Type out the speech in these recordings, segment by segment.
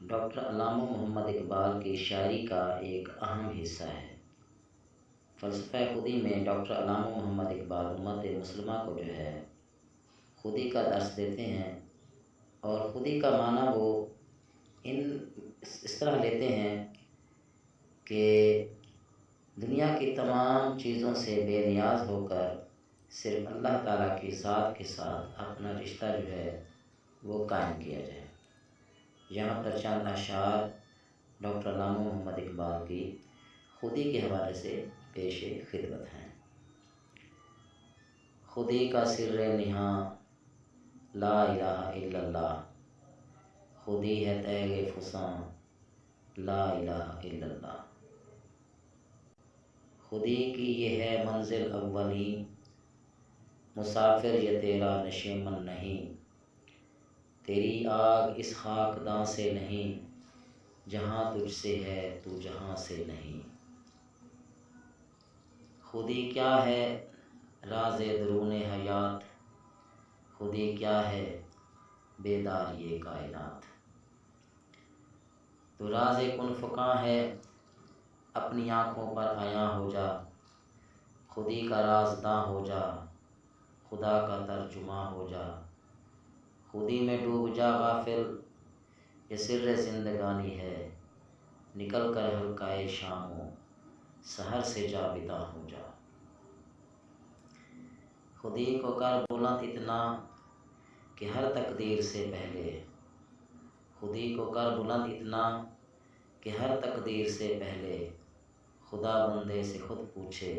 Doctor علامہ محمد اقبال کی شاعری کا ایک اہم حصہ ہے۔ فلسفہ خودی میں ڈاکٹر علامہ محمد اقبال امت مسلمہ کو خودی کا درس دیتے ہیں، اور خودی کا معنی وہ اس طرح لیتے ہیں کہ دنیا کی تمام چیزوں سے بے نیاز ہو کر صرف اللہ تعالیٰ کی ذات کے ساتھ اپنا رشتہ وہ قائم کیا جائے۔ یہاں پر چند اشعار ڈاکٹر علامہ محمد اقبال کی خودی کے حوالے سے پیش خدمت ہیں۔ خودی کا سر نہاں لا الہ الا اللہ، خودی ہے تیغ فساں لا الہ الا اللہ، خودی کی یہ ہے منزل اولی، مسافر یہ تیرا نشیمن نہیں، تیری آگ اس خاکداں سے نہیں، جہاں تجھ سے ہے تو جہاں سے نہیں۔ خودی کیا ہے راز درون حیات، خودی کیا ہے بیدار یہ کائنات، تو راز کن فکاں ہے اپنی آنکھوں پر عیاں ہو جا، خودی کا رازداں ہو جا، خدا کا ترجماں ہو جا، خودی میں ڈوب جا غافل یہ سر زندگانی ہے، نکل کر حلقۂ شاموں سحر سے جا بیداں ہو جا۔ خودی کو کر بلند اتنا کہ ہر تقدیر سے پہلے، خودی کو کر بلند اتنا کہ ہر تقدیر سے پہلے، خدا بندے سے خود پوچھے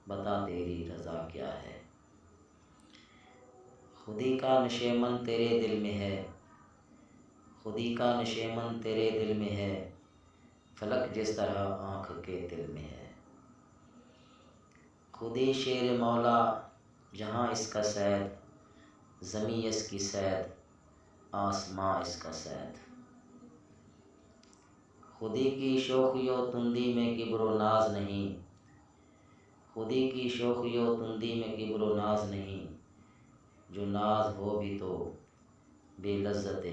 بتا تیری رضا کیا ہے۔ خودی کا نشیمن تیرے دل میں ہے، خودی کا نشیمن تیرے دل میں ہے، فلک جس طرح آنکھ کے دل میں ہے۔ خودی شیر مولا جہاں اس کا صید، زمیں اس کی صید آسماں اس کا صید، خودی کی شوخی و تندی میں کبر و ناز نہیں، خودی کی شوخی و تندی میں کبر و ناز نہیں، جو ناز ہو بھی تو بے لذت